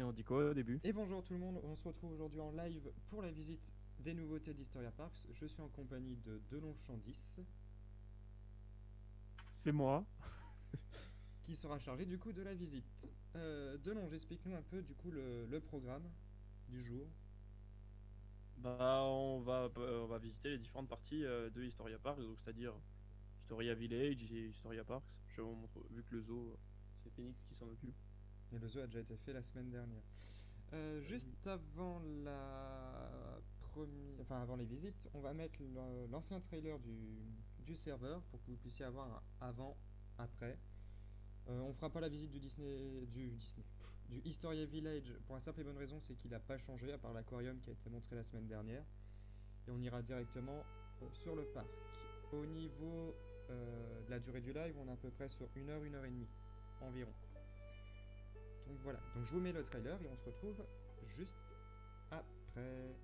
Et on dit quoi au début? Et bonjour tout le monde, on se retrouve aujourd'hui en live pour la visite des nouveautés d'Historia Parks. Je suis en compagnie de Delon Chandis, C'est moi. qui sera chargé du coup de la visite. Delon, explique-nous un peu du coup le programme du jour. On va visiter les différentes parties de Historia Park, donc c'est-à-dire Historia Village et Historia Parks. Je vous montre, vu que le zoo, c'est Phoenix qui s'en occupe. Et le zoo a déjà été fait la semaine dernière. Oui. Juste avant la première, enfin avant les visites, on va mettre l'ancien trailer du serveur pour que vous puissiez avoir un avant-après. On fera pas la visite du Historia Village pour la simple et bonne raison, c'est qu'il n'a pas changé à part l'aquarium qui a été montré la semaine dernière. Et on ira directement sur le parc. Au niveau de la durée du live, on est à peu près sur 1 heure et demie environ. Donc voilà, donc je vous mets le trailer et on se retrouve juste après.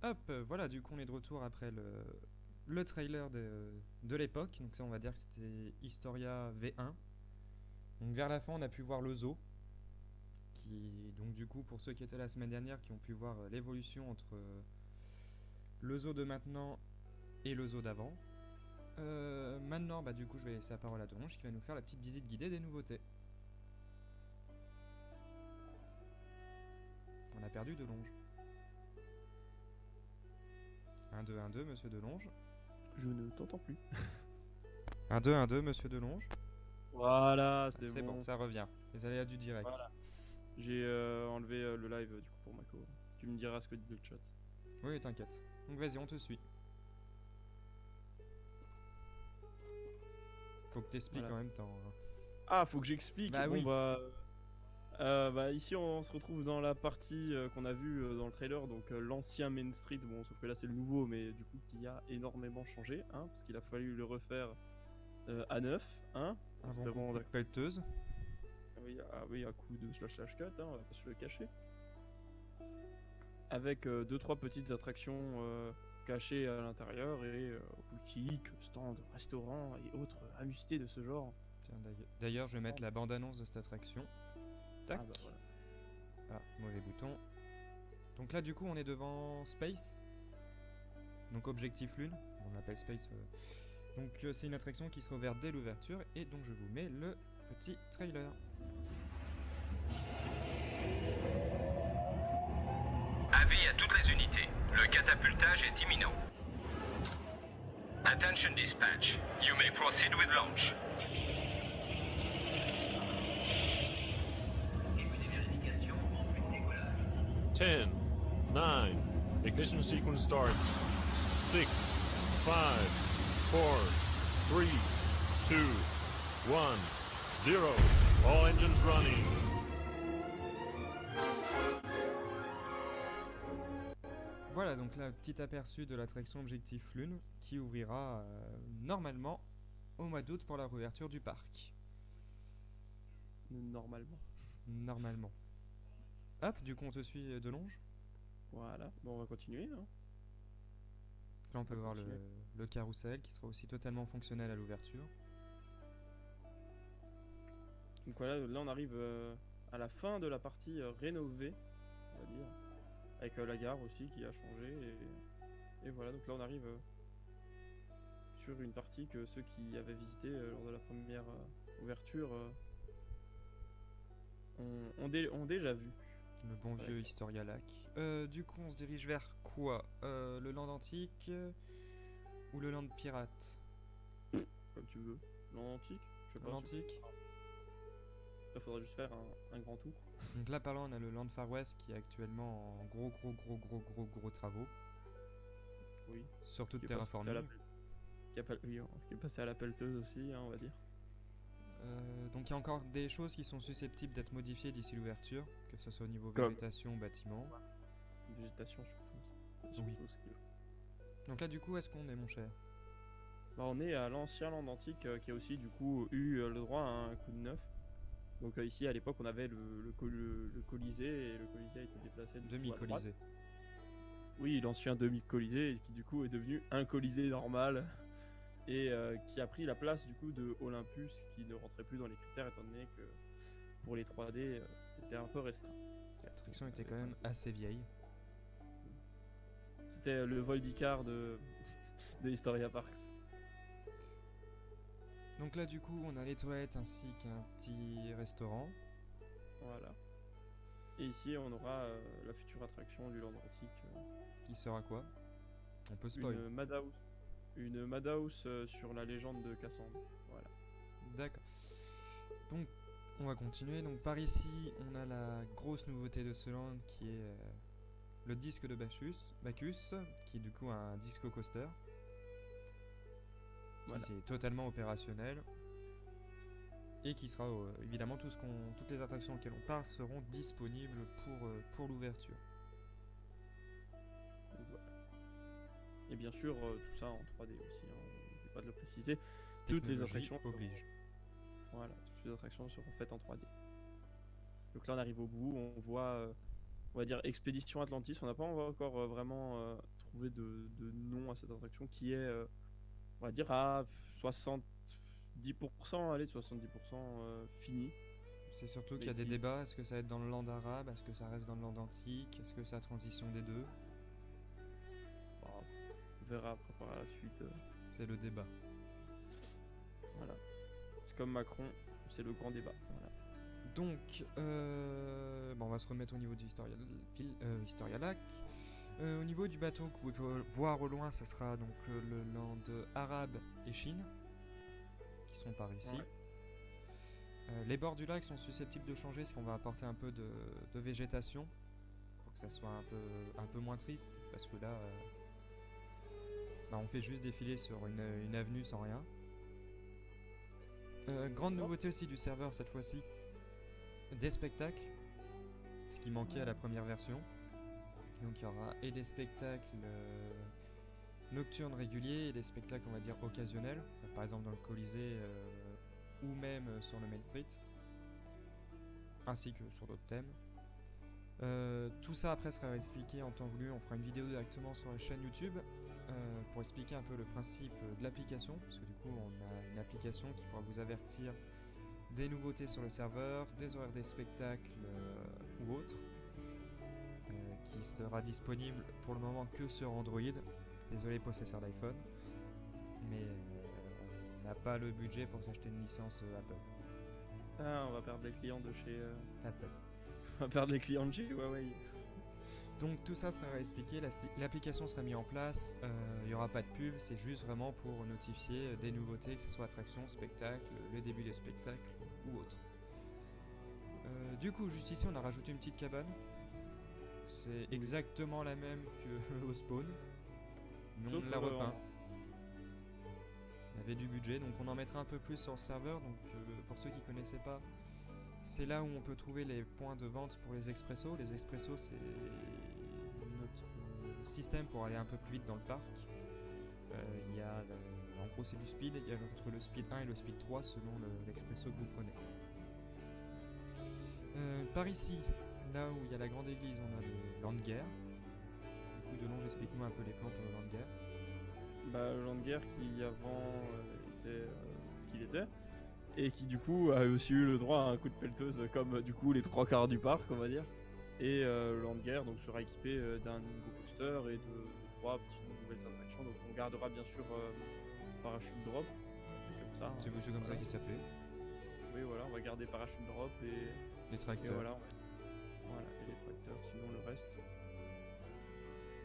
Hop, voilà, du coup on est de retour après le trailer de l'époque. Donc ça on va dire que c'était Historia V1. Donc vers la fin on a pu voir le zoo. Donc du coup pour ceux qui étaient la semaine dernière qui ont pu voir l'évolution entre le zoo de maintenant et le zoo d'avant. Maintenant bah du coup je vais laisser la parole à Delonge qui va nous faire la petite visite guidée des nouveautés. On a perdu Delonge. 1-2, 1-2, monsieur Delonge. Je ne t'entends plus. 1-2, 1-2, monsieur Delonge. Voilà, c'est C'est bon, bon. ça revient. Les aléas du direct. Voilà. J'ai enlevé le live du coup pour Mako. Tu me diras ce que dit le chat. Oui, t'inquiète. Donc vas-y, on te suit. Faut que t'expliques Voilà. en même temps, hein. Ah, faut que j'explique. Bah Bon oui. bah ici on se retrouve dans la partie qu'on a vue dans le trailer, donc l'ancien Main Street. Bon, sauf que là c'est le nouveau, mais du coup qui a énormément changé, hein, parce qu'il a fallu le refaire à neuf, hein. Un C'était bon coup vraiment de pelleteuse. oui, oui, à coup de slash 4, hein, on va pas se le cacher. Avec 2-3 petites attractions cachées à l'intérieur et boutiques, stands, restaurants et autres amusités de ce genre. Tiens, d'ailleurs, je vais mettre la bande-annonce de cette attraction. Tac. Ah bah voilà. Ah, mauvais bouton. Donc là, du coup, on est devant Space. Donc Objectif Lune. On l'appelle Space. Donc c'est une attraction qui sera ouverte dès l'ouverture. Et donc je vous mets le petit trailer. Avis à toutes les unités. Le catapultage est imminent. Attention dispatch. You may proceed with launch. 10, 9, ignition sequence starts. 6, 5, 4, 3, 2, 1, 0. All engines running. Voilà donc là, petit aperçu de l'attraction Objectif Lune qui ouvrira normalement au mois d'août pour la réouverture du parc. Normalement. Normalement. Hop, du coup on te suit Delonge. Voilà, bon on va continuer, hein. Là on peut On va voir continuer. le carrousel qui sera aussi totalement fonctionnel à l'ouverture. Donc voilà, là on arrive à la fin de la partie rénovée, on va dire, avec la gare aussi qui a changé et voilà, donc là on arrive sur une partie que ceux qui avaient visité lors de la première ouverture ont déjà vu. Le bon vieux Historia Lac. Du coup on se dirige vers quoi le land antique ou le land pirate? Comme tu veux. L'antique, je sais pas. Land antique. Il faudra juste faire un grand tour. Donc là par là on a le land Far West qui est actuellement en gros travaux. Oui. Surtout de Qui est passé à terraforming. qui est passé à la pelleteuse aussi, hein, on va dire. Donc il y a encore des choses qui sont susceptibles d'être modifiées d'ici l'ouverture, que ce soit au niveau Comme végétation, bâtiment. Végétation surtout. Oui. Surtout ce qui- Donc là du coup, est-ce qu'on est mon cher? Bah, on est à l'ancien land antique qui a aussi du coup eu le droit à un coup de neuf. Donc ici à l'époque on avait le Colisée et le Colisée a été déplacé du coup, à droite. Demi-colisée. Oui, l'ancien demi-Colisée qui du coup est devenu un Colisée normal et qui a pris la place du coup de Olympus qui ne rentrait plus dans les critères étant donné que pour les 3D c'était un peu restreint. L'attraction était quand même assez vieille. C'était le Voldicar de Historia Parks. Donc là du coup, on a les toilettes ainsi qu'un petit restaurant. Voilà. Et ici on aura la future attraction du land antique. Qui sera quoi? On peut spoil. Une Madhouse sur la légende de Cassandre. Voilà. D'accord. Donc on va continuer. Donc par ici, on a la grosse nouveauté de ce land qui est le disque de Bacchus, qui est du coup un disco coaster. Voilà. Qui est totalement opérationnel. Et qui sera évidemment toutes les attractions auxquelles on parle seront disponibles pour l'ouverture. Donc, voilà. Et bien sûr tout ça en 3D aussi, hein, on n'oublie pas de le préciser. Toutes les Technologie attractions oblige. Voilà, toutes les attractions seront faites en 3D. Donc là on arrive au bout, on voit on va dire Expédition Atlantis. On n'a pas encore vraiment trouvé de nom à cette attraction qui est, on va dire, à 70%, allez, 70% fini. C'est surtout qu'il y Mais a des qui- débats. Est-ce que ça va être dans le land arabe? Est-ce que ça reste dans le land antique? Est-ce que c'est la transition des deux? Bah, on verra après par la suite. C'est le débat. Voilà. C'est comme Macron, c'est le grand débat. Voilà. Donc, bon, on va se remettre au niveau du Historia Lac. Au niveau du bateau que vous pouvez voir au loin, ça sera donc le land arabe et Chine, qui sont par ici. Ouais. Les bords du lac sont susceptibles de changer, parce qu'on va apporter un peu de végétation, pour que ça soit un peu moins triste, parce que là, bah, on fait juste défiler sur une avenue sans rien. Grande nouveauté aussi du serveur cette fois-ci, des spectacles, ce qui manquait à la première version. Donc il y aura et des spectacles nocturnes réguliers et des spectacles on va dire occasionnels, par exemple dans le Colisée ou même sur le Main Street, ainsi que sur d'autres thèmes. Tout ça après sera expliqué en temps voulu, on fera une vidéo directement sur la chaîne YouTube pour expliquer un peu le principe de l'application, parce que du coup on a une application qui pourra vous avertir des nouveautés sur le serveur, des horaires des spectacles ou autres, qui sera disponible pour le moment que sur Android. Désolé possesseur d'iPhone, mais on n'a pas le budget pour s'acheter une licence Apple. Ah, on va perdre les clients de chez. Apple. On va perdre les clients de chez Huawei. Donc tout ça sera expliqué, l'application sera mise en place, il n'y aura pas de pub, c'est juste vraiment pour notifier des nouveautés, que ce soit attractions, spectacles, le début des spectacles ou autre. Du coup, juste ici, on a rajouté une petite cabane. C'est exactement la même que au spawn. Mais on Sauf l'a que, repeint. On avait du budget, donc on en mettra un peu plus sur le serveur. Donc pour ceux qui ne connaissaient pas, c'est là où on peut trouver les points de vente pour les expressos. Les expressos, c'est notre système pour aller un peu plus vite dans le parc. Il y a, en gros, c'est du speed. Il y a entre le speed 1 et le speed 3 selon l'expresso que vous prenez. Par ici, là où il y a la grande église, on a le land guerre. Du coup, Delonge, explique-nous un peu les plans pour le land guerre. Bah, le Landguerre qui avant était ce qu'il était, et qui du coup a aussi eu le droit à un coup de pelleteuse comme du coup les trois quarts du parc, on va dire. Et le Landguerre donc sera équipé d'un niveau booster et de 3 petites nouvelles attractions. Donc on gardera bien sûr Parachute Drop, comme ça. C'est monsieur comme ça qui s'appelait. Oui voilà, on va garder Parachute Drop et Les tracteurs. voilà, voilà, et les tracteurs, sinon le reste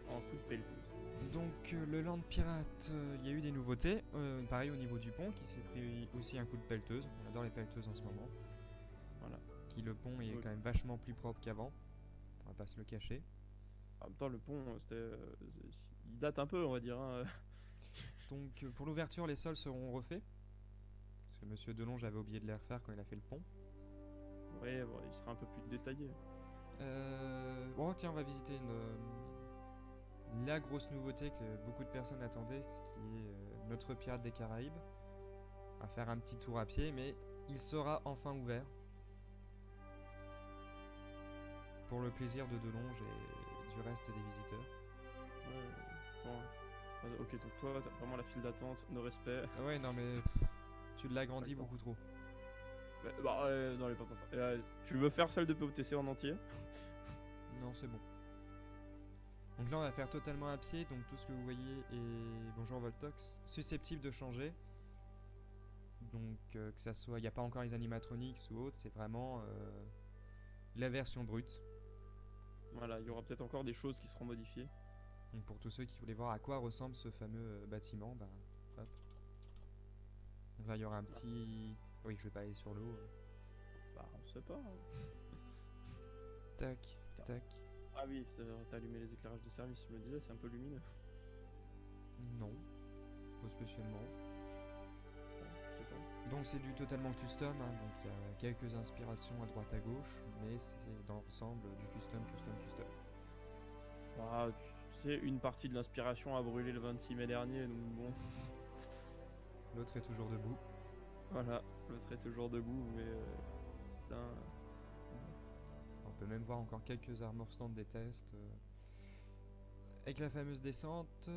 en coup de pelleteuse. Donc le land pirate, il y a eu des nouveautés. Pareil au niveau du pont qui s'est pris aussi un coup de pelleteuse. On adore les pelleteuses en ce moment. Voilà. Qui le pont est Oui. quand même vachement plus propre qu'avant. On va pas se le cacher. En même temps le pont il date un peu on va dire. Hein. Donc pour l'ouverture, les sols seront refaits. Parce que monsieur Delonge avait oublié de les refaire quand il a fait le pont. Ouais, bon, il sera un peu plus détaillé. Oh tiens, on va visiter la grosse nouveauté que beaucoup de personnes attendaient, ce qui est notre pirate des Caraïbes. On va faire un petit tour à pied, mais il sera enfin ouvert. Pour le plaisir de Delonge et du reste des visiteurs. Ouais, bon. Ok, donc toi, t'as vraiment la file d'attente, nos respects. Ah ouais, non mais tu l'agrandis D'accord. beaucoup trop. Bah, non, les pas ça. Tu veux faire celle de POTC en entier? Non, c'est bon. Donc là, on va faire totalement à pied, donc tout ce que vous voyez est, bonjour Voltox, susceptible de changer. Donc que ça soit, il n'y a pas encore les animatronics ou autre, c'est vraiment la version brute. Voilà, il y aura peut-être encore des choses qui seront modifiées. Donc pour tous ceux qui voulaient voir à quoi ressemble ce fameux bâtiment, bah hop. Donc là, il y aura un petit... Oui, je vais pas aller sur le haut. Bah, on sait pas. Hein. Tac, tac. Ah oui, t'as allumé les éclairages de service, je me disais, c'est un peu lumineux. Non, pas spécialement. Je sais pas. Donc c'est du totalement custom, hein, donc il y a quelques inspirations à droite à gauche, mais c'est dans l'ensemble du custom. Ah, tu sais, une partie de l'inspiration a brûlé le 26 mai dernier, donc bon. L'autre est toujours debout. Voilà, l'autre est toujours debout, mais putain. Alors, peut même voir encore quelques armor stands des tests. Avec la fameuse descente.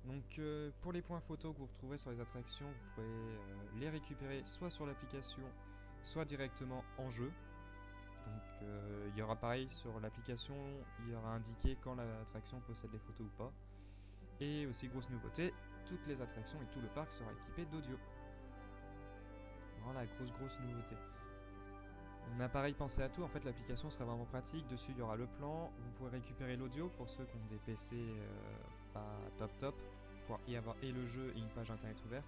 Donc pour les points photos que vous retrouverez sur les attractions, vous pourrez les récupérer soit sur l'application, soit directement en jeu. Donc il y aura pareil sur l'application, il y aura indiqué quand l'attraction possède les photos ou pas. Et aussi grosse nouveauté, toutes les attractions et tout le parc sera équipé d'audio. Voilà, grosse nouveauté. On a pareil pensé à tout, en fait l'application sera vraiment pratique, dessus il y aura le plan, vous pourrez récupérer l'audio pour ceux qui ont des PC pas top, pour y avoir et le jeu et une page internet ouverte.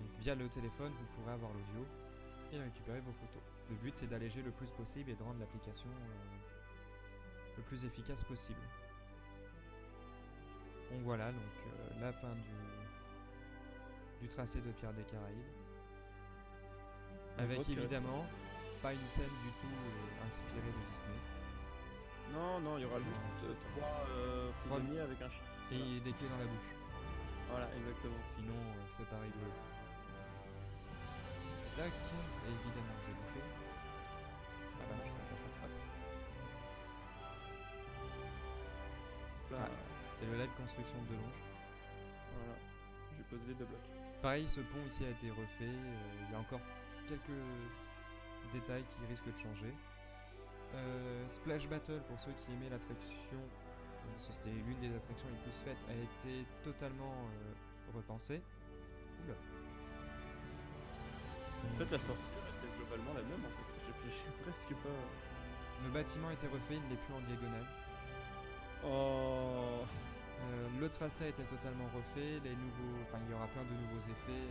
Donc via le téléphone vous pourrez avoir l'audio et récupérer vos photos. Le but c'est d'alléger le plus possible et de rendre l'application le plus efficace possible. Donc voilà, donc la fin du tracé de Pirates des Caraïbes. Avec évidemment pas une scène du tout inspirée de Disney. Non, il y aura juste 3 prisonniers avec un chien. Et des clés dans la bouche. Voilà, exactement. Sinon, c'est pareil bleu. Tac, et évidemment, j'ai bouché. Ah bah non, je peux pas faire ça. Là, Ah, c'était le live construction de Delonge. voilà, j'ai posé 2 blocs. Pareil, ce pont ici a été refait. Il y a encore quelques détails qui risquent de changer. Splash Battle, pour ceux qui aimaient l'attraction, parce que c'était l'une des attractions les plus faites, a été totalement repensée. Oula. En fait, la sortie restait globalement la même en fait. J'ai presque pas. Le bâtiment a été refait, il n'est plus en diagonale. Oh. Le tracé a été totalement refait, il y aura plein de nouveaux effets.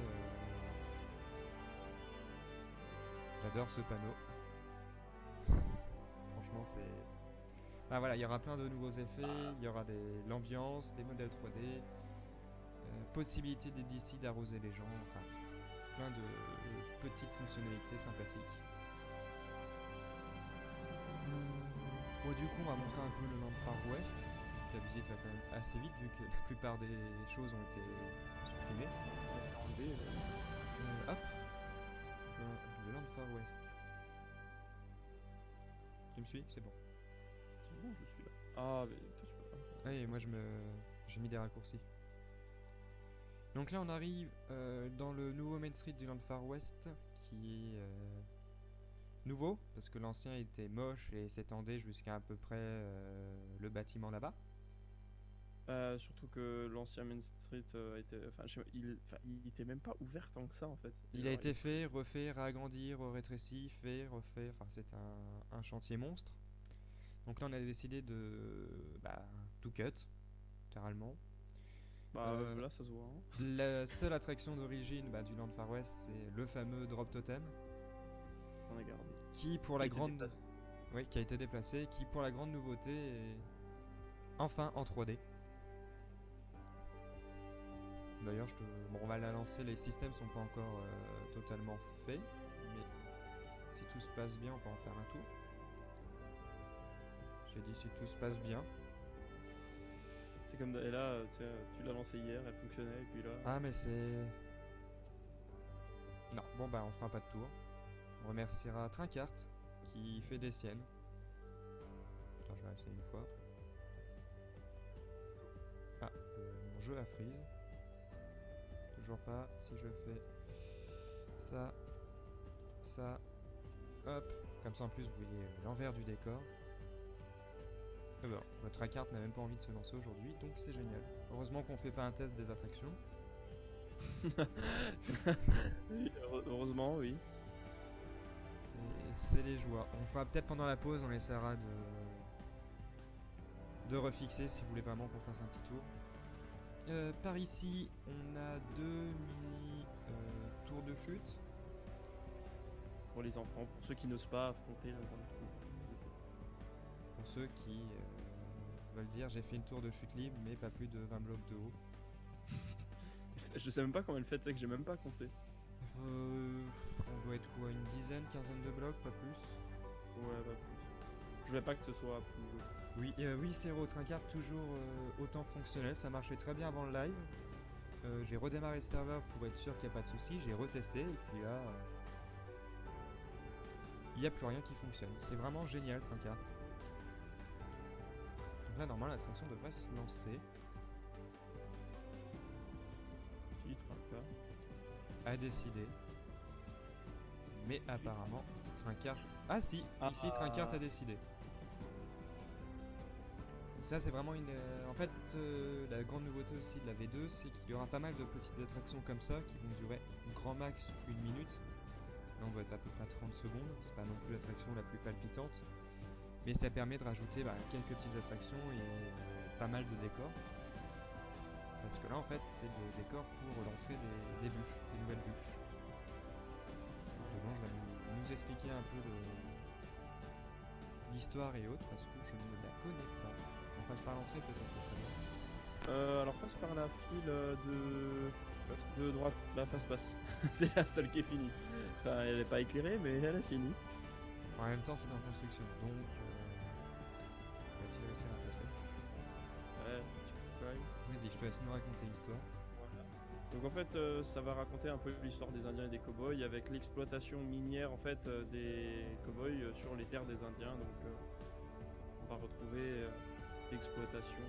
J'adore ce panneau. Franchement, c'est. Ah voilà, il y aura plein de nouveaux effets, il y aura l'ambiance, des modèles 3D, possibilité d'ici d'arroser les gens, enfin plein de petites fonctionnalités sympathiques. Bon, du coup, on va montrer un peu le Land Far West. La visite va quand même assez vite vu que la plupart des choses ont été supprimées. Hop, le Land Far West. Tu me suis? C'est bon. C'est bon, je suis là. Ah, mais toi tu peux pas. Ouais, moi j'ai mis des raccourcis. Donc là on arrive dans le nouveau Main Street du Land Far West qui est nouveau parce que l'ancien était moche et s'étendait jusqu'à peu près le bâtiment là-bas. Surtout que l'ancien Main Street il était même pas ouvert tant que ça en fait. Il a été fait, refait, réagrandi, rétréci, fait, refait, enfin c'est un chantier monstre. Donc là on a décidé de tout cut, littéralement. Là ça se voit. Hein. La seule attraction d'origine du Land Far West c'est le fameux Drop Totem. On a gardé. Qui pour la grande... Oui, qui a été déplacé, qui pour la grande nouveauté est enfin en 3D. D'ailleurs, bon, on va la lancer, les systèmes sont pas encore totalement faits, mais si tout se passe bien, on peut en faire un tour. J'ai dit si tout se passe bien. C'est comme et là, tu l'as lancé hier, elle fonctionnait, et puis là... Ah mais c'est... Non, bon on fera pas de tour. On remerciera Trincart qui fait des siennes. Attends, je vais essayer une fois. Ah, mon jeu a freeze. Toujours pas. Si je fais ça, hop, comme ça en plus vous voyez l'envers du décor. Et bon, votre Trincart n'a même pas envie de se lancer aujourd'hui, donc c'est génial. Heureusement qu'on fait pas un test des attractions. Oui, heureusement, oui. C'est les joies. On fera peut-être pendant la pause, on essaiera de refixer si vous voulez vraiment qu'on fasse un petit tour. Par ici, on a 2 mini tours de chute. Pour les enfants, pour ceux qui n'osent pas affronter la grande tour. Pour ceux qui veulent dire j'ai fait une tour de chute libre mais pas plus de 20 blocs de haut. Je sais même pas combien elle fait, c'est que j'ai même pas compté. On doit être quoi, une dizaine, quinzaine de blocs, pas plus. Ouais, pas plus. Je voulais pas que ce soit plus... Oui, oui, c'est Trincart, toujours autant fonctionnel, ça marchait très bien avant le live. J'ai redémarré le serveur pour être sûr qu'il n'y a pas de soucis, j'ai retesté et puis là... il n'y a plus rien qui fonctionne. C'est vraiment génial, Trincart. Donc là, normalement, l'attraction devrait se lancer. Si, Trinca. À décider. Mais apparemment, Trincart... Ah si, ici, Trincart a décidé. Ça, c'est vraiment une... En fait, la grande nouveauté aussi de la V2, c'est qu'il y aura pas mal de petites attractions comme ça qui vont durer grand max 1 minute. Là, on doit être à peu près à 30 secondes. C'est pas non plus l'attraction la plus palpitante. Mais ça permet de rajouter quelques petites attractions et pas mal de décors. Parce que là, en fait, c'est le décor pour l'entrée des bûches, des nouvelles bûches. Delon va nous expliquer un peu l'histoire et autres, parce que je ne la connais pas. On passe par l'entrée peut-être, ça serait bien. Alors passe par la file de droite, la face passe. C'est la seule qui est finie. Enfin, elle n'est pas éclairée, mais elle est finie. En même temps, c'est en construction, donc... va-t-il réussir à passer? Ouais, tu peux quand même. Vas-y, je te laisse nous raconter l'histoire. Voilà. Donc en fait, ça va raconter un peu l'histoire des Indiens et des cow-boys avec l'exploitation minière en fait des cow-boys sur les terres des Indiens. Donc on va retrouver l'exploitation.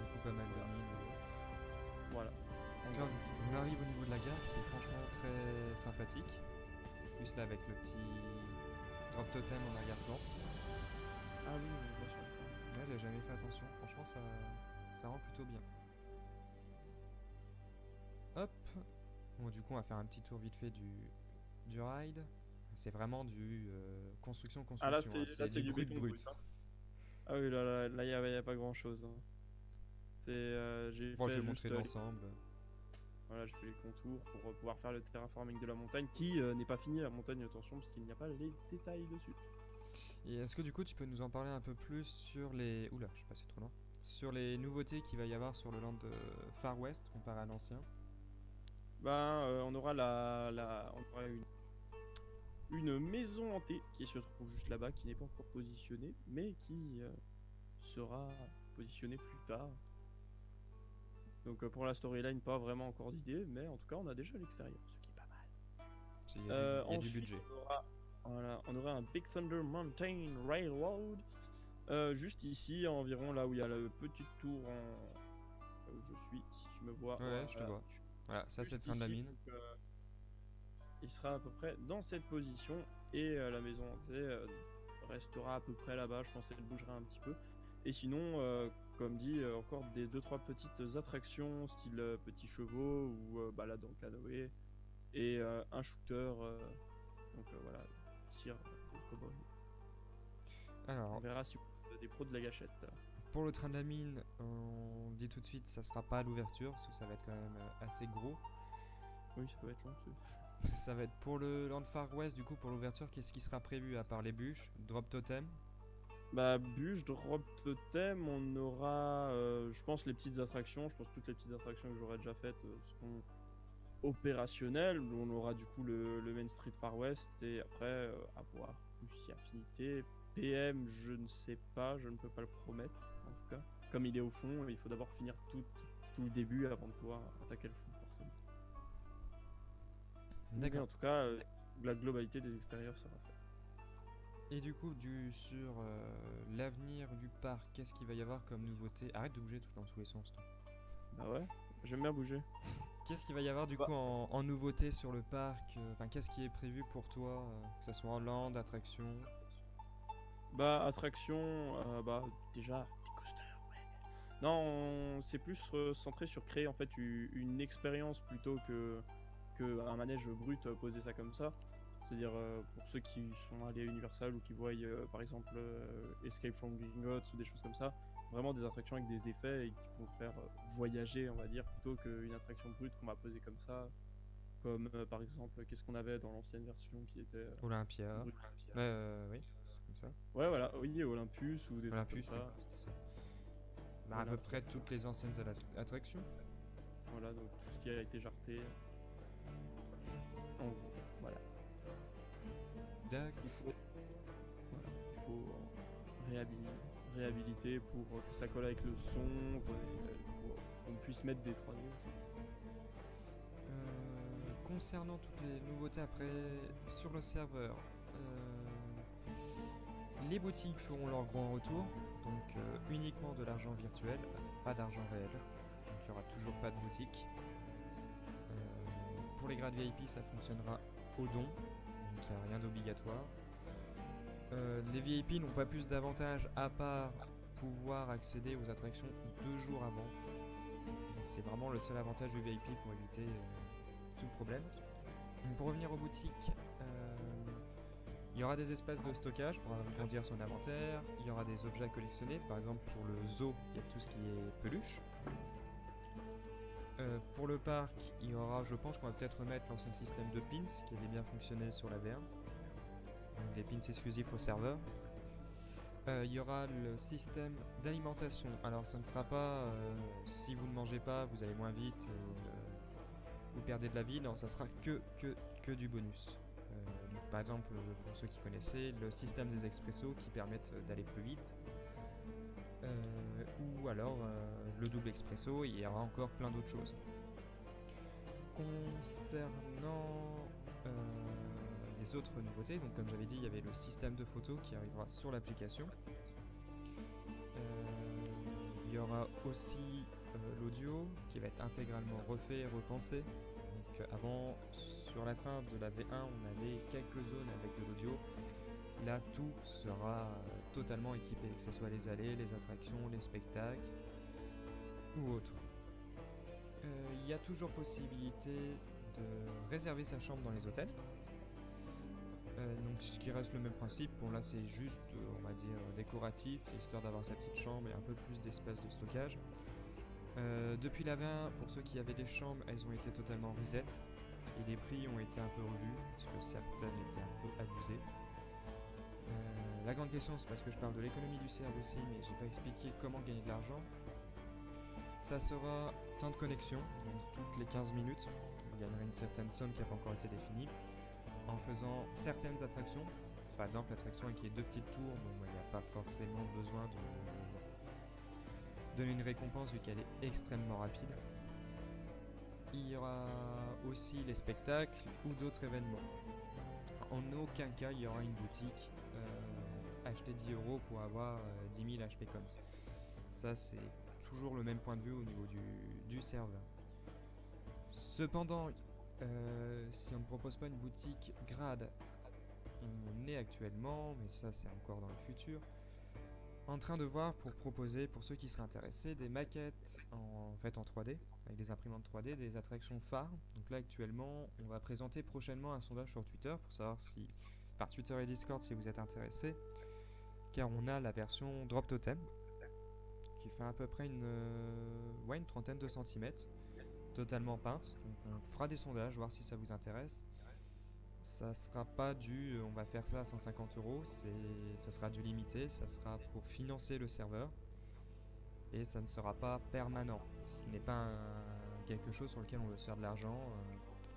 Du coup, pas mal de mines. Voilà. Là, on arrive au niveau de la gare qui est franchement très sympathique. Plus là avec le petit drop totem en arrière-plan. Ah oui, on voit sur le plan. Là, j'ai jamais fait attention. Franchement, ça rend plutôt bien. Hop. Bon, du coup, on va faire un petit tour vite fait du ride. C'est vraiment du construction. Ah là, hein. c'est du brut. hein. Ah oui, là, il y a pas grand-chose. Hein. Bon, je vais montrer l'ensemble. Voilà, je fais les contours pour pouvoir faire le terraforming de la montagne qui n'est pas fini, la montagne, attention, parce qu'il n'y a pas les détails dessus. Et est-ce que du coup tu peux nous en parler un peu plus sur les... Oula, je suis passé trop loin. Sur les nouveautés qu'il va y avoir sur le land Far West comparé à l'ancien? On aura on aura une maison hantée qui se trouve juste là-bas, qui n'est pas encore positionnée, mais qui sera positionnée plus tard. Donc pour la storyline, pas vraiment encore d'idée, mais en tout cas on a déjà l'extérieur, ce qui est pas mal. Il y a du budget. On aura un Big Thunder Mountain Railroad, juste ici, environ là où il y a la petite tour là où je suis, si tu me vois. Ouais, je te vois. Voilà, ça c'est le train de la mine. Donc, il sera à peu près dans cette position et la maison hantée restera à peu près là-bas, je pense qu'elle bougera un petit peu. Et sinon, comme dit, encore des 2-3 petites attractions, style petits chevaux ou balade en canoë, et un shooter, donc voilà, tir de cowboy. Alors, On verra si vous avez des pros de la gâchette. pour le train de la mine, on dit tout de suite, ça sera pas à l'ouverture, parce que ça va être quand même assez gros. Oui, ça peut être long. Ça va être pour le Land Far West, du coup, pour l'ouverture, qu'est-ce qui sera prévu à part les bûches, drop totem? Bûche, drop totem, on aura, je pense, les petites attractions. Je pense que toutes les petites attractions que j'aurais déjà faites seront opérationnelles. On aura du coup le Main Street Far West et après, à voir si affinité. PM, je ne sais pas, je ne peux pas le promettre en tout cas. Comme il est au fond, il faut d'abord finir tout le début avant de pouvoir attaquer le fond, forcément. Mais en tout cas, la globalité des extérieurs sera faite. Et du coup, sur l'avenir du parc, qu'est-ce qu'il va y avoir comme nouveauté? Arrête de bouger tout dans tous les sens, toi. Bah ouais, j'aime bien bouger. Qu'est-ce qu'il va y avoir du coup en nouveauté sur le parc? Enfin, qu'est-ce qui est prévu pour toi, que ça soit en land, attraction? Attraction, déjà, des coasters, ouais. Non, c'est plus centré sur créer en fait une expérience plutôt que un manège brut, poser ça comme ça. C'est-à-dire pour ceux qui sont allés à Universal ou qui voient par exemple Escape from Gringotts ou des choses comme ça, vraiment des attractions avec des effets et qui vont faire voyager, on va dire, plutôt qu'une attraction brute qu'on va poser comme ça. Comme par exemple, qu'est-ce qu'on avait dans l'ancienne version qui était Olympia. brute. Oui, comme ça. Ouais, voilà, oui, Olympus ou des trucs Olympus, comme ça. oui, c'était ça. À Voilà. peu près toutes les anciennes attractions. Voilà, donc tout ce qui a été jarté. En gros, voilà. D'accord. Il faut réhabiliter pour que ça colle avec le son, pour qu'on puisse mettre des 3D aussi. concernant toutes les nouveautés après sur le serveur, les boutiques feront leur grand retour, donc uniquement de l'argent virtuel, pas d'argent réel, donc il n'y aura toujours pas de boutique. Pour les grades VIP, ça fonctionnera au don, donc il n'y a rien d'obligatoire. Les VIP n'ont pas plus d'avantages à part pouvoir accéder aux attractions 2 jours avant. C'est vraiment le seul avantage du VIP pour éviter tout problème. Donc pour revenir aux boutiques, il y aura des espaces de stockage pour agrandir son inventaire, il y aura des objets à collectionner, par exemple pour le zoo, il y a tout ce qui est peluche. Pour le parc, il y aura, je pense qu'on va peut-être remettre l'ancien système de pins qui avait bien fonctionné sur la V1. Donc des pins exclusifs au serveur. Il y aura le système d'alimentation. Alors ça ne sera pas si vous ne mangez pas, vous allez moins vite et vous perdez de la vie. Non, ça sera que du bonus. Donc, par exemple, pour ceux qui connaissaient, le système des expressos qui permettent d'aller plus vite. Ou alors le double expresso, il y aura encore plein d'autres choses. Concernant les autres nouveautés, donc comme j'avais dit, il y avait le système de photos qui arrivera sur l'application. Il y aura aussi l'audio qui va être intégralement refait et repensé. Donc avant, sur la fin de la V1, on avait quelques zones avec de l'audio. Là, tout sera totalement équipé, que ce soit les allées, les attractions, les spectacles ou autres. Il y a toujours possibilité de réserver sa chambre dans les hôtels. Donc ce qui reste le même principe, bon là c'est juste on va dire décoratif, histoire d'avoir sa petite chambre et un peu plus d'espace de stockage. Depuis la 20, pour ceux qui avaient des chambres, elles ont été totalement reset et les prix ont été un peu revus parce que certaines étaient un peu abusées. La grande question, c'est parce que je parle de l'économie du serve aussi, mais j'ai pas expliqué comment gagner de l'argent. Ça sera temps de connexion, donc toutes les 15 minutes, on gagnera une certaine somme qui n'a pas encore été définie. En faisant certaines attractions, par exemple l'attraction avec les 2 petites tours, bon, il n'y a pas forcément besoin de donner une récompense vu qu'elle est extrêmement rapide. Il y aura aussi les spectacles ou d'autres événements. En aucun cas il y aura une boutique acheter 10 € pour avoir 10 000 HP Coms. Ça c'est toujours le même point de vue au niveau du serveur. Cependant, si on ne propose pas une boutique grade, on est actuellement, mais ça c'est encore dans le futur, en train de voir pour proposer, pour ceux qui seraient intéressés, des maquettes en 3D, avec des imprimantes 3D, des attractions phares. Donc là actuellement, on va présenter prochainement un sondage sur Twitter pour savoir si, par Twitter et Discord si vous êtes intéressés, car on a la version Drop Totem, qui fait à peu près une trentaine de centimètres, totalement peinte. Donc on fera des sondages, voir si ça vous intéresse. Ça sera pas du on va faire ça à 150 €, ça sera du limité, ça sera pour financer le serveur et ça ne sera pas permanent. Ce n'est pas quelque chose sur lequel on veut se faire de l'argent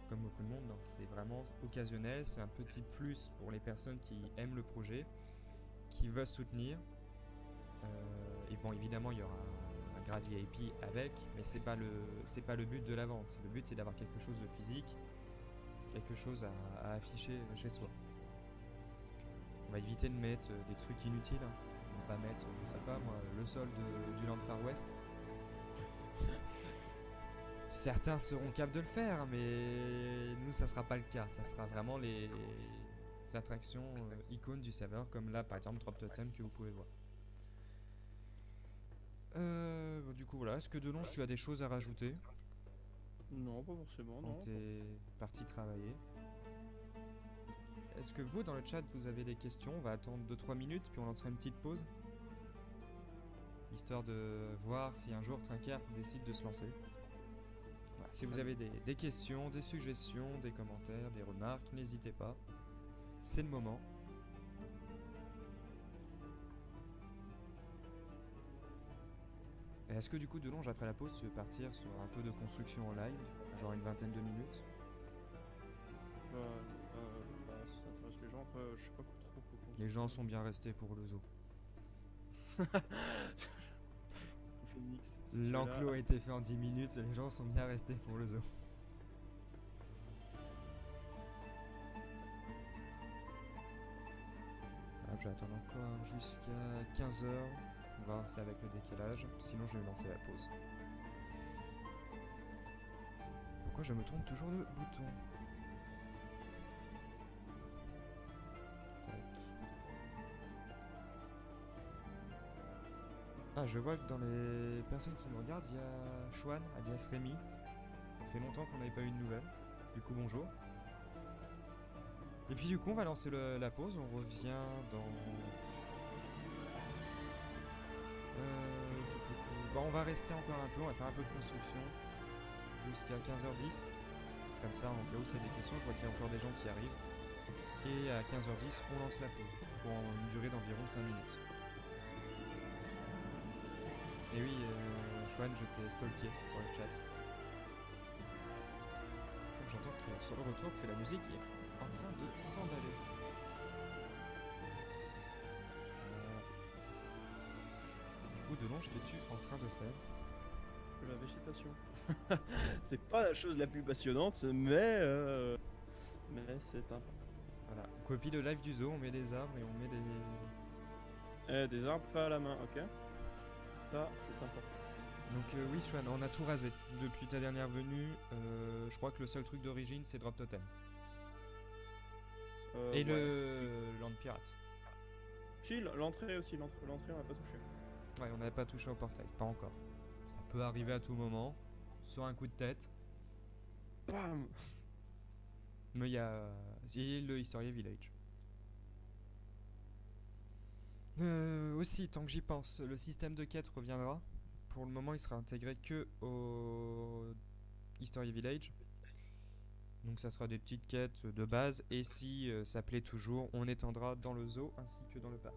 comme beaucoup de monde, non. C'est vraiment occasionnel, c'est un petit plus pour les personnes qui aiment le projet, qui veulent soutenir. Et bon, évidemment il y aura un grade VIP avec, mais c'est pas le but de la vente. Le but c'est d'avoir quelque chose de physique, quelque chose à afficher chez soi. On va éviter de mettre des trucs inutiles, hein. On va pas mettre, je sais pas moi, le sol du Land Far West. Certains seront capables de le faire, mais nous ça sera pas le cas. Ça sera vraiment les attractions icônes du serveur, comme là par exemple Drop Totem que vous pouvez voir. Du coup voilà, est-ce que Delonge tu as des choses à rajouter? Non, pas forcément, non. On t'est parti travailler. Est-ce que vous dans le chat vous avez des questions? On va attendre 2-3 minutes puis on lancera une petite pause, histoire de voir si un jour Trinquer décide de se lancer. Voilà, si vous avez des questions, des suggestions, des commentaires, des remarques, n'hésitez pas, c'est le moment. Est-ce que du coup Delonge après la pause tu veux partir sur un peu de construction en live, genre une vingtaine de minutes? Si ça intéresse les gens, après, je sais pas trop pourquoi. Les gens sont bien restés pour le zoo. Phoenix, L'enclos a été fait en 10 minutes, les gens sont bien restés pour le zoo. Je vais attendre encore jusqu'à 15h. On va voir, c'est avec le décalage. Sinon, je vais lancer la pause. Pourquoi je me trompe toujours de bouton? Tac. Ah, je vois que dans les personnes qui nous regardent, il y a Chouane, alias Rémi. Ça fait longtemps qu'on n'avait pas eu de nouvelles. Du coup, bonjour. Et puis du coup, on va lancer la pause. On revient dans... Bon, on va rester encore un peu. On va faire un peu de construction jusqu'à 15h10. Comme ça, en cas où c'est des questions, je vois qu'il y a encore des gens qui arrivent. Et à 15h10, on lance la pause pour une durée d'environ 5 minutes. Et oui, Chouane, je t'ai stalké sur le chat. Donc j'entends sur le retour que la musique est en train de s'emballer. Du coup, Delonge, qu'es-tu en train de faire? De la végétation. C'est pas la chose la plus passionnante, mais c'est important. Voilà, on copie le live du zoo, on met des arbres et on met des... Des arbres faits à la main, ok. Ça, c'est important. Donc oui, Chouane, on a tout rasé. Depuis ta dernière venue, je crois que le seul truc d'origine, c'est Drop Totem. Et ouais. le Land Pirate. Si, l'entrée aussi, l'entrée on n'a pas touché. Ouais, on n'avait pas touché au portail, pas encore. Ça peut arriver à tout moment, sur un coup de tête. Bam. Mais il y a le Historia Village. Aussi, tant que j'y pense, le système de quête reviendra. Pour le moment, il sera intégré que au Historia Village. Donc ça sera des petites quêtes de base. Et si ça plaît toujours, on étendra dans le zoo ainsi que dans le parc.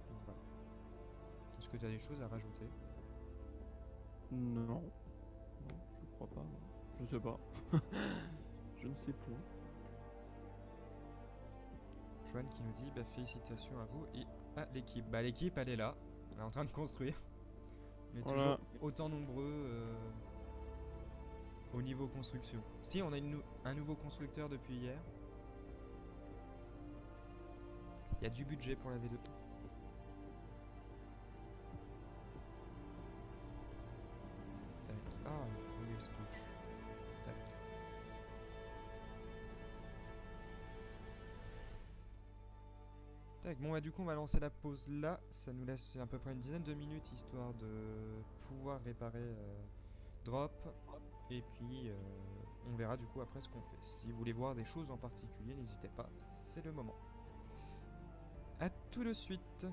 Donc voilà. Est-ce que tu as des choses à rajouter? Non. Non, je crois pas. Je sais pas. Je ne sais plus. Joanne qui nous dit bah, félicitations à vous et à l'équipe. Bah l'équipe elle est là, elle est en train de construire. On est Voilà. toujours autant nombreux au niveau construction. Si on a un nouveau constructeur depuis hier. Il y a du budget pour la V2. Tac. Ah, oui, elle se touche. Tac. Tac. Bon, bah, du coup, on va lancer la pause là. Ça nous laisse à peu près une dizaine de minutes histoire de pouvoir réparer Drop. Et puis, on verra du coup après ce qu'on fait. Si vous voulez voir des choses en particulier, n'hésitez pas, c'est le moment. A tout de suite.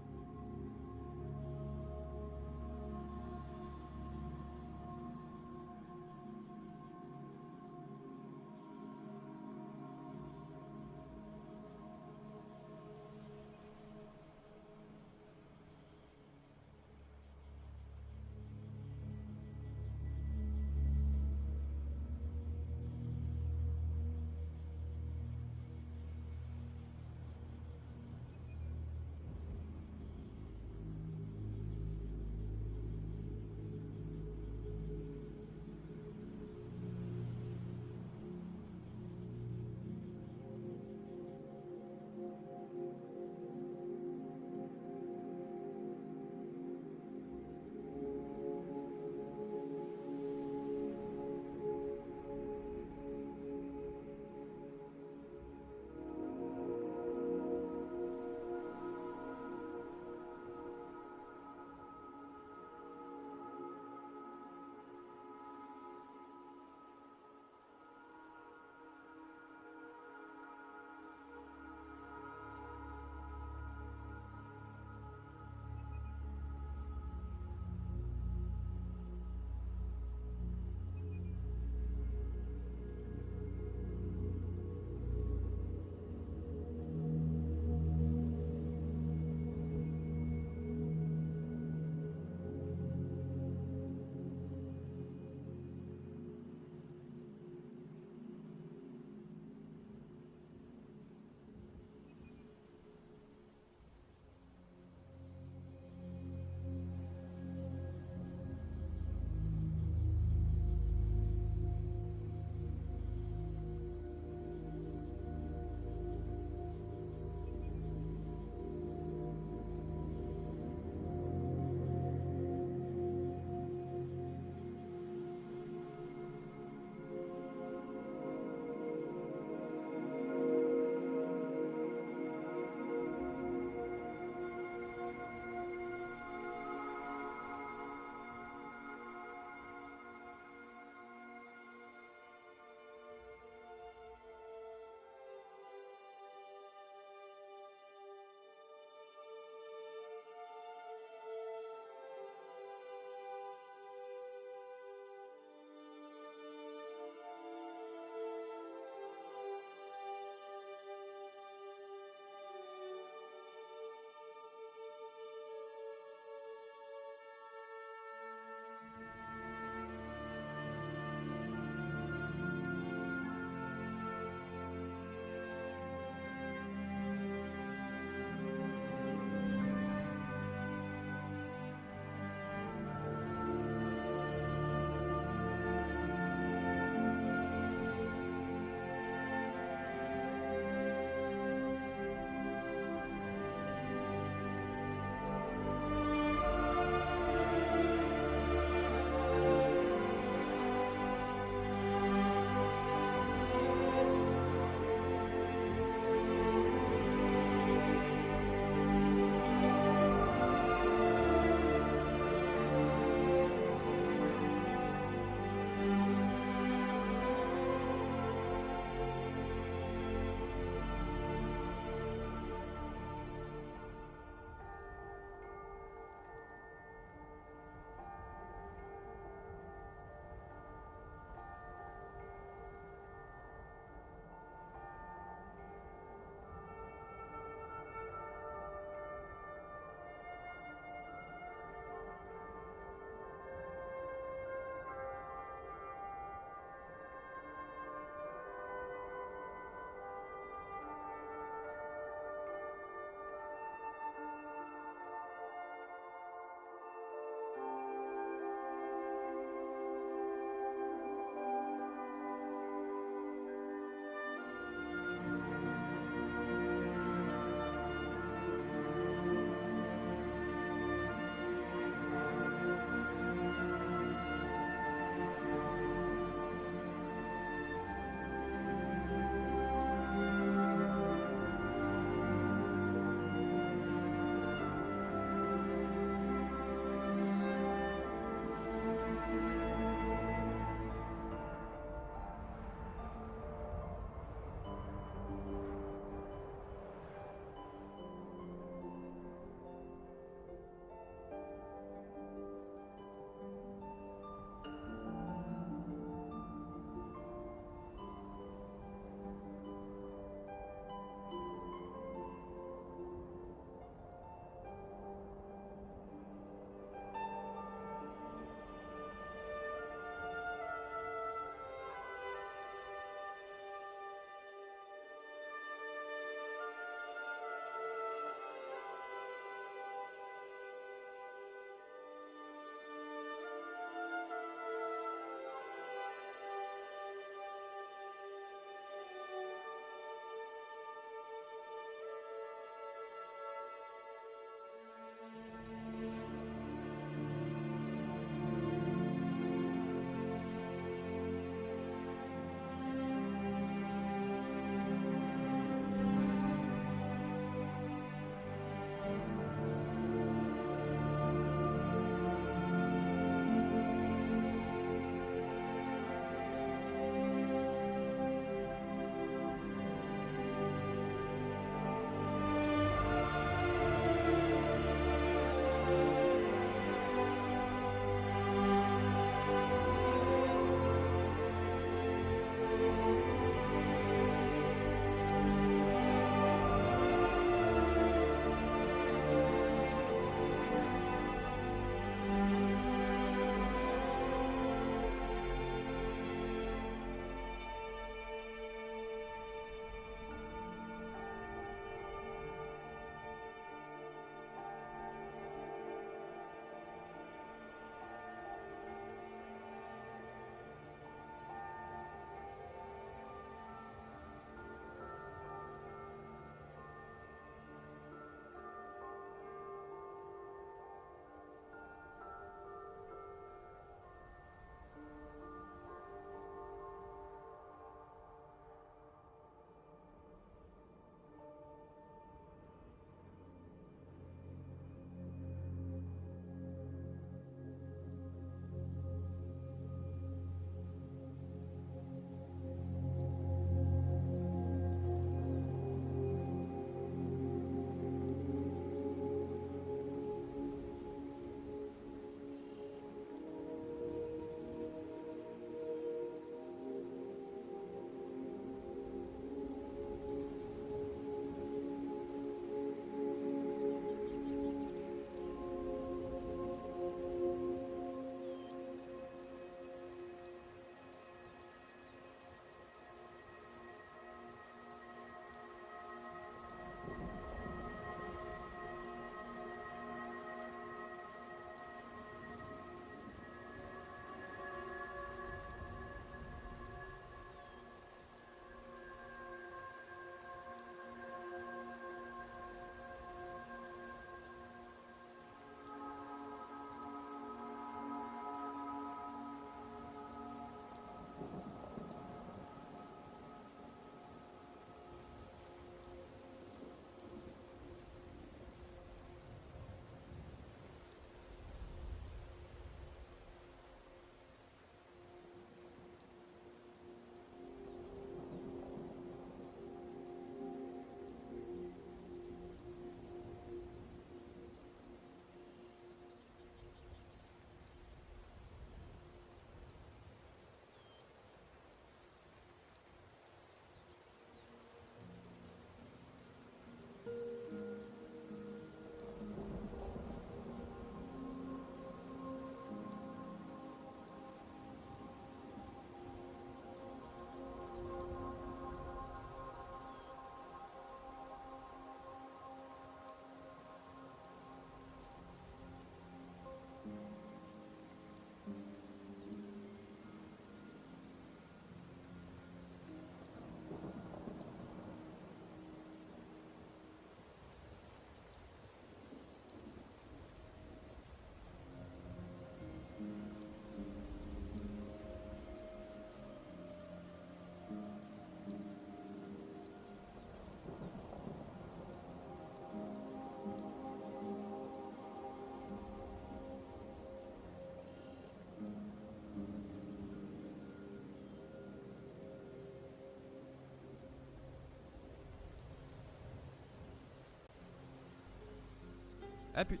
Appuie.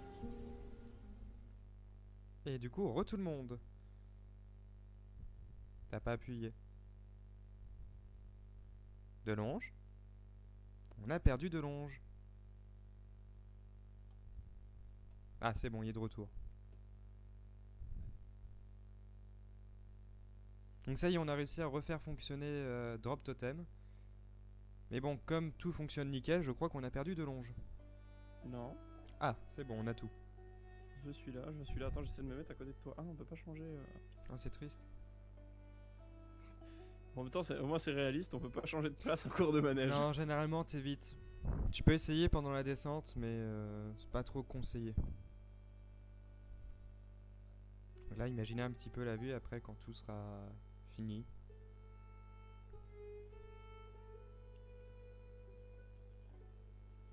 Et du coup, tout le monde. T'as pas appuyé. Delonge. On a perdu Delonge. Ah, c'est bon, il est de retour. Donc ça y est, on a réussi à refaire fonctionner Drop Totem. Mais bon, comme tout fonctionne nickel, je crois qu'on a perdu Delonge. Non, Ah, c'est bon, on a tout. je suis là. Attends, j'essaie de me mettre à côté de toi. Ah non, on peut pas changer. Oh, c'est triste. En même temps, au moins c'est réaliste, on peut pas changer de place en cours de manège. Non, généralement, t'évites. Tu peux essayer pendant la descente, mais c'est pas trop conseillé. Là, imaginez un petit peu la vue après quand tout sera fini.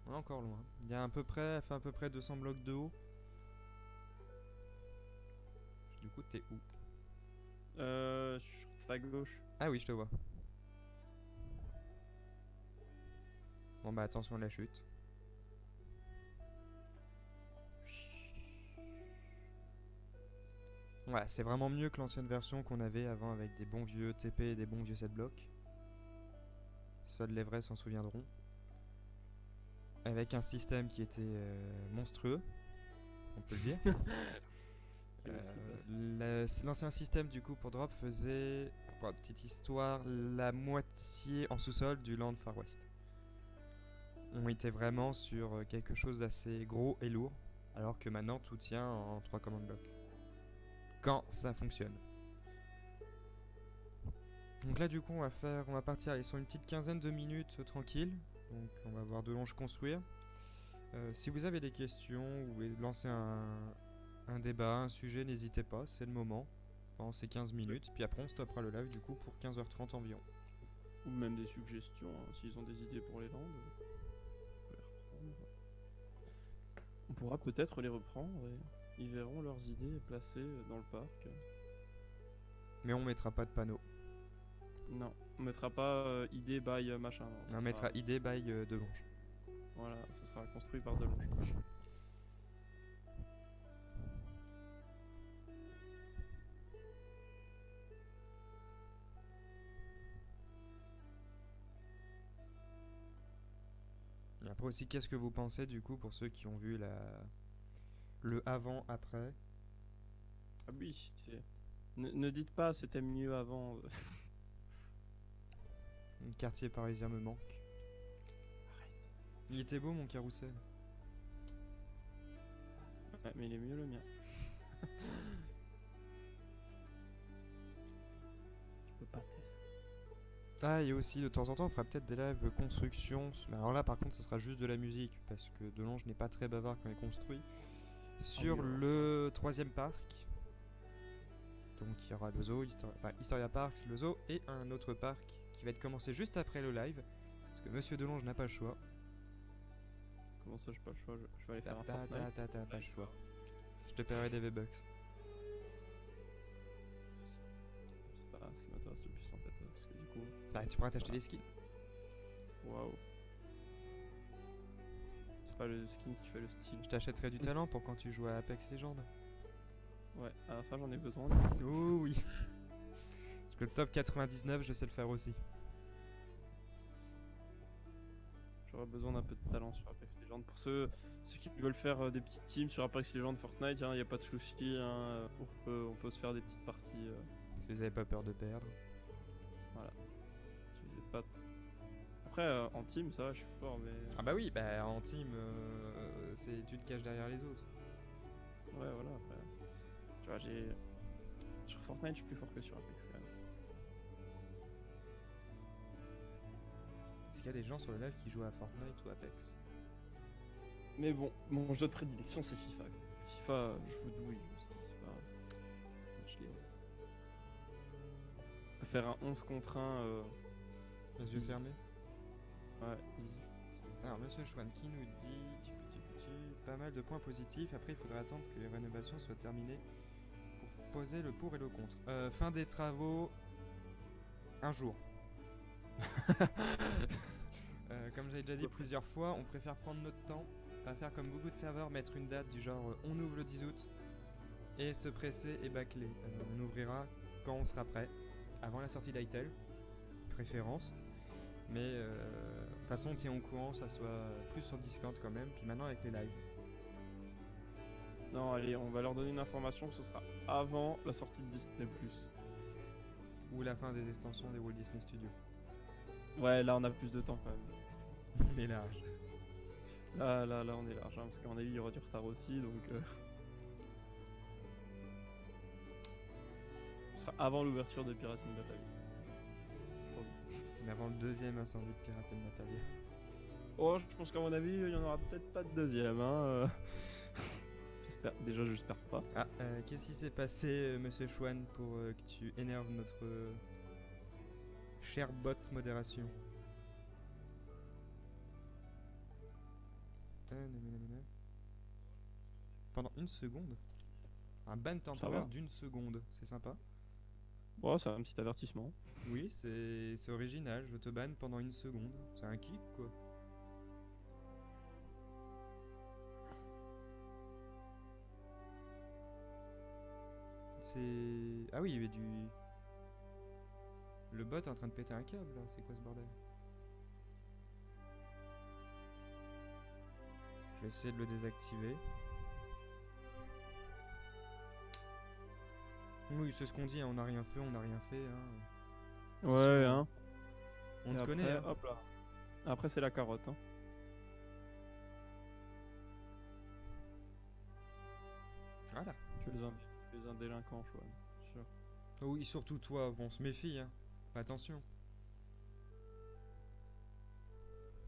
On est encore loin. Il y a elle fait à peu près 200 blocs de haut. Du coup, t'es où? Sur ta gauche. Ah oui, je te vois. Bon bah attention à la chute. Ouais, c'est vraiment mieux que l'ancienne version qu'on avait avant avec des bons vieux TP et des bons vieux 7 blocs. Seuls les vrais s'en souviendront. Avec un système qui était monstrueux, on peut le dire. L'ancien système du coup pour drop faisait, pour la petite histoire, la moitié en sous-sol du Land Far West. On était vraiment sur quelque chose d'assez gros et lourd, alors que maintenant tout tient en 3 command blocks. Quand ça fonctionne. Donc là du coup on va partir sur une petite quinzaine de minutes tranquille. Donc on va voir Delonge construire. Si vous avez des questions, vous voulez lancer un débat, un sujet, n'hésitez pas, c'est le moment. Pendant ces 15 minutes, puis après on stoppera le live du coup pour 15h30 environ. Ou même des suggestions, hein, s'ils ont des idées pour les landes. On peut les reprendre. On pourra peut-être les reprendre et ils verront leurs idées placées dans le parc. Mais on mettra pas de panneau. Non, on mettra pas idée by machin. Non, On mettra idée by Delonge. Voilà, ce sera construit par Delonge. Et après aussi, qu'est-ce que vous pensez du coup pour ceux qui ont vu le avant-après? Ah oui, c'est... Ne dites pas c'était mieux avant. Le quartier parisien me manque. Arrête. Il était beau mon carrousel. Ouais, mais il est mieux le mien. Je peux pas tester. Ah, et aussi de temps en temps on fera peut-être des lives construction. Mais alors là par contre ce sera juste de la musique parce que Delonge n'est pas très bavard quand il construit. Sur oui, le 3ème parc. Donc il y aura le zoo, Historia Park, le zoo et un autre parc qui va être commencé juste après le live. Parce que Monsieur Delonge n'a pas le choix. Comment ça, j'ai pas le choix? Je vais aller faire un T'as Fortnite. pas le choix. Je te paierai des V-Bucks. C'est pas ce qui m'intéresse le plus en fait, parce que du coup... Bah tu pourras t'acheter des skins. Waouh. C'est pas le skin qui fait le style. Je t'achèterai du talent pour quand tu joues à Apex Legends. Ouais, alors ça j'en ai besoin. Oh oui. Parce que le top 99 je sais le faire aussi. J'aurais besoin d'un peu de talent sur Apex Legends. Pour ceux qui veulent faire des petites teams sur Apex Legends Fortnite, il n'y a pas de souci. Hein, on peut se faire des petites parties. Si vous avez pas peur de perdre. Voilà. Si vous êtes pas... Après, en team, ça va, je suis fort, mais... Ah bah oui, bah en team, tu te caches derrière les autres. Ouais, voilà, après... Tu vois, sur Fortnite, je suis plus fort que sur Apex, quand même. Est-ce qu'il y a des gens sur le live qui jouent à Fortnite ou Apex? Mais bon, mon jeu de prédilection, c'est FIFA. FIFA, je vous douille, c'est pas... Je l'ai... On peut faire un 11 contre 1... Les yeux fermés. Ouais, easy. Alors Monsieur Schwan qui nous dit pas mal de points positifs. Après il faudra attendre que les rénovations soient terminées pour poser le pour et le contre. Fin des travaux, un jour. Comme j'avais déjà dit plusieurs fois, on préfère prendre notre temps Pas faire comme beaucoup de serveurs, mettre une date du genre on ouvre le 10 août et se presser et bâcler. On ouvrira quand on sera prêt, avant la sortie d'Hytale, préférence. Mais de toute façon, on tient au courant, ça soit plus sur Discord quand même, puis maintenant avec les lives. Non, allez, on va leur donner une information que ce sera avant la sortie de Disney+. Ou la fin des extensions des Walt Disney Studios. Ouais, là on a plus de temps quand même. On est large. Là, on est large, hein, parce qu'à mon avis, il y aura du retard aussi, donc... Ce sera avant l'ouverture de Pirates in Batavia. Mais avant le deuxième incendie de Pirates in Batavia. Oh, je pense qu'à mon avis, il y en aura peut-être pas de deuxième, hein. J'espère, déjà j'espère pas. Ah, qu'est-ce qui s'est passé, monsieur Chouane, pour que tu énerves notre cher bot modération? Pendant une seconde? Un ban temporaire d'une seconde, c'est sympa. Oh, c'est un petit avertissement. Oui, c'est original, je te banne pendant une seconde. C'est un kick, quoi. C'est... Ah oui, il y avait du... Le bot est en train de péter un câble, là. C'est quoi ce bordel? Je vais essayer de le désactiver. Oui, c'est ce qu'on dit, hein, on n'a rien fait, on n'a rien fait. Hein. Ouais, hein. On Et te après, connaît, hein. hop là. Après, c'est la carotte, hein. Voilà. Tu es un délinquant, Chouane. Sûr. Oui, surtout toi, on se méfie, hein. Attention.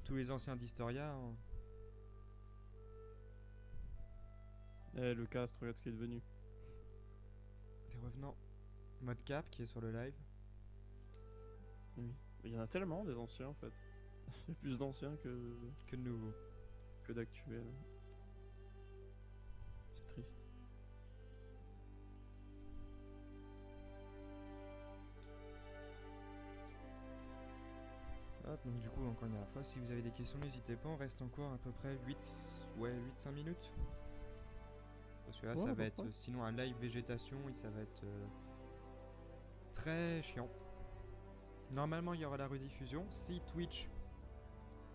Tous les anciens d'Historia. Hein. Eh, le castre, regarde ce qu'il est devenu. Des revenants. Mode cap qui est sur le live. Oui. Il y en a tellement des anciens en fait. Il y a plus d'anciens Que de nouveaux. que d'actuels. C'est triste. Hop, donc du coup, encore une dernière fois, si vous avez des questions, n'hésitez pas, on reste encore à peu près 8-5 minutes. Parce que là, Ouais, ça à va peu être, près. sinon un live végétation, et ça va être très chiant. Normalement, il y aura la rediffusion, si Twitch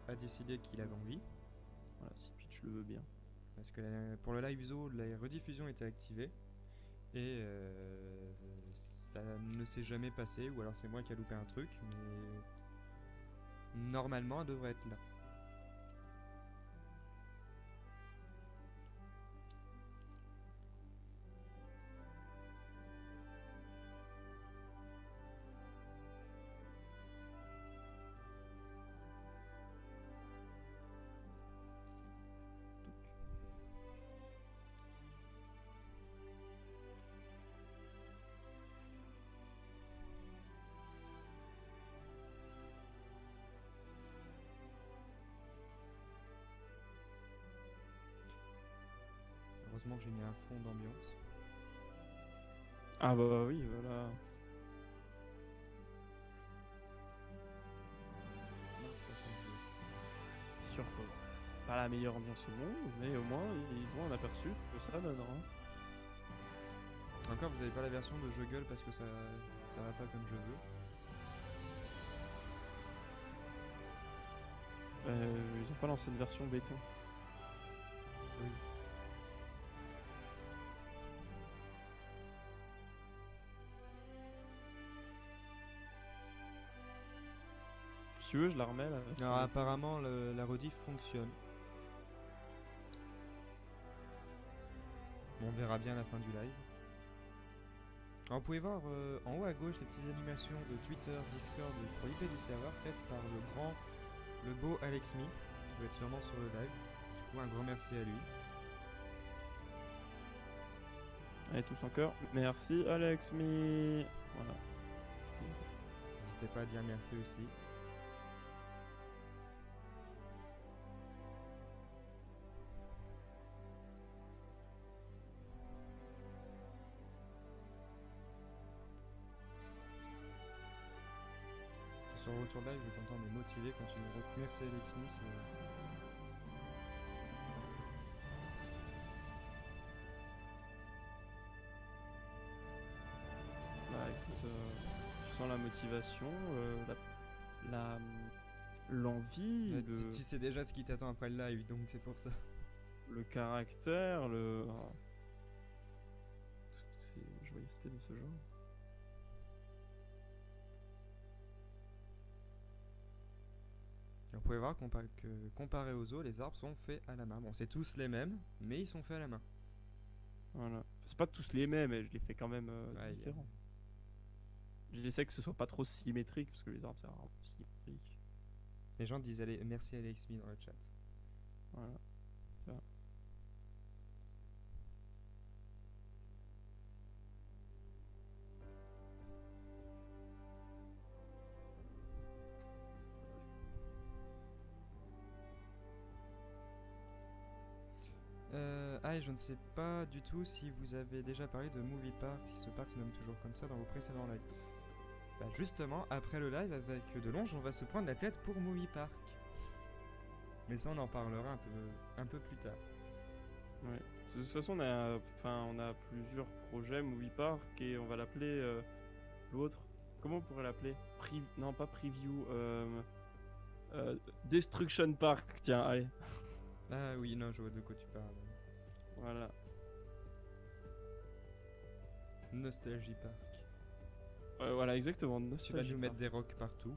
a décidé qu'il avait envie. Voilà, si Twitch le veut bien. Parce que pour le live Zo, la rediffusion était activée. Et ça ne s'est jamais passé, ou alors c'est moi qui a loupé un truc, mais normalement elle devrait être là. Heureusement que j'ai mis un fond d'ambiance. Ah bah oui, voilà. Non, c'est pas ça que je veux. C'est sûr que c'est pas la meilleure ambiance au monde, mais au moins ils ont un aperçu que ça donnera. Encore, vous avez pas la version de je gueule parce que ça va pas comme je veux. Ils ont pas lancé une version béton. Oui. Si tu veux, je la remets là. Alors apparemment la rediff fonctionne. Bon, on verra bien à la fin du live. Alors, vous pouvez voir en haut à gauche les petites animations de Twitter, Discord pour l'IP du serveur faites par le beau Alex Me, qui va être sûrement sur le live. Du coup, un grand merci à lui. Allez, tous en cœur. Merci Alex Me. Voilà. N'hésitez pas à dire merci aussi. Sur le retour live, je t'entends me motiver quand tu me remercies Alex Me. sens la motivation, la, l'envie, Ouais, tu sais déjà ce qui t'attend après le live, donc c'est pour ça. le caractère, toutes ces joyeusetés de ce genre. Et on pouvait voir que comparé aux os, les arbres sont faits à la main. Bon, c'est tous les mêmes, mais ils sont faits à la main. Voilà. C'est pas tous les mêmes, mais je les fais quand même Ouais, différents. J'essaie que ce soit pas trop symétrique, parce que les arbres c'est rarement symétrique. Les gens disent merci Alexmi dans le chat. Voilà. Tu vois. Et je ne sais pas du tout si vous avez déjà parlé de Movie Park, si ce parc se nomme toujours comme ça dans vos précédents lives. Bah justement, après le live avec Delonge, on va se prendre la tête pour Movie Park. Mais ça, on en parlera un peu plus tard. Ouais. De toute façon, on a plusieurs projets Movie Park et on va l'appeler l'autre. Comment on pourrait l'appeler? Non, pas Preview. Destruction Park. Tiens, allez. Ah oui, non, je vois de quoi tu parles. Voilà. Nostalgie Park. Voilà, exactement. Tu vas Nostalgie nous mettre Park. des rocks partout,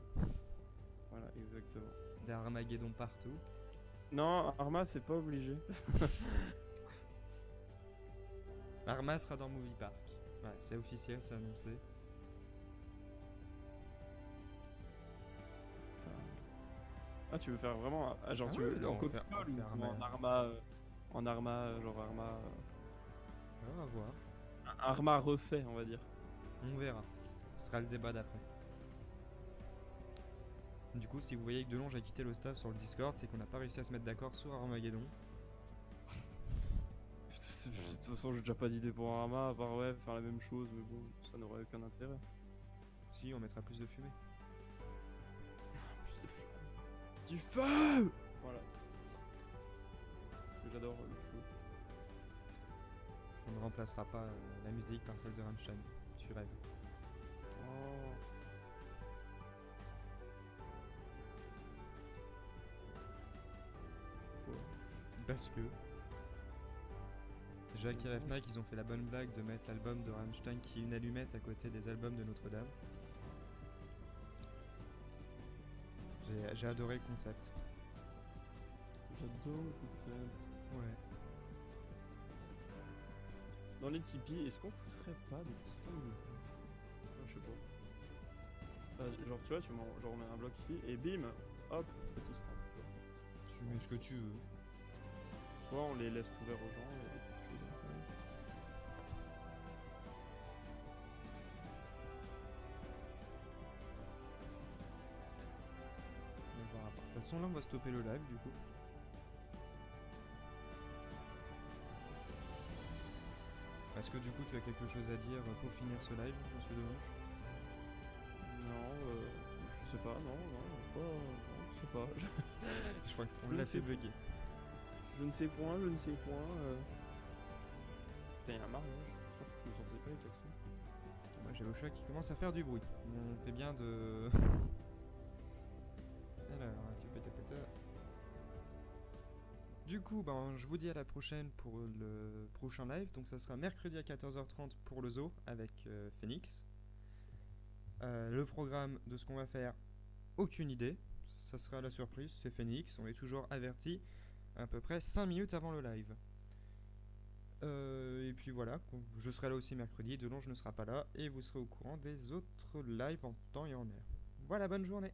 Voilà, exactement. des Armageddon partout. Non, Arma, c'est pas obligé. Arma sera dans Movie Park. Ouais, c'est officiel, c'est annoncé. Ah, tu veux faire vraiment. Genre, Ah tu oui, veux là, en on va faire copie-colle ou Arma. en Arma. En Arma, genre Arma. On va voir. Un Arma refait, on va dire. On verra. Ce sera le débat d'après. Du coup, si vous voyez que Delonge a quitté le staff sur le Discord, c'est qu'on n'a pas réussi à se mettre d'accord sur Armageddon. De toute façon, j'ai déjà pas d'idée pour Arma, à part ouais, faire la même chose, mais bon, ça n'aurait aucun intérêt. Si, on mettra plus de fumée. Plus de feu. Du feu. Voilà. Parce que j'adore le feu. On ne remplacera pas la musique par celle de Rammstein. Tu rêves. Oh. Parce que Jacques et la Fnac, ils ont fait la bonne blague de mettre l'album de Rammstein qui est une allumette à côté des albums de Notre-Dame. J'ai adoré le concept. J'adore le concept. Ouais. Dans les Tipeee, est-ce qu'on foutrait pas des petits stands de bouffe? Enfin, je sais pas. Genre, tu vois, genre, on met un bloc ici et bim, hop, petit stand. Tu mets ce que tu veux. Soit on les laisse ouverts aux gens et quelque chose à faire. On verra pas. De toute façon, là, on va stopper le live du coup. Est-ce que du coup, tu as quelque chose à dire pour finir ce live, monsieur Delonge? Non, je sais pas, non, je sais pas. Je crois qu'on Je l'a ne sais fait bugger. Je ne sais point. Putain, y'a un mariage. Je me sentais pas les klaxons. Moi, j'ai le chat qui commence à faire du bruit. On fait bien de... Alors, tu peux. Du coup, ben, je vous dis à la prochaine pour le prochain live. Donc ça sera mercredi à 14h30 pour le zoo avec Phoenix. Le programme de ce qu'on va faire, aucune idée. Ça sera la surprise, c'est Phoenix. On est toujours averti à peu près 5 minutes avant le live. Et puis voilà, je serai là aussi mercredi. Delonge ne sera pas là et vous serez au courant des autres lives en temps et en heure. Voilà, bonne journée.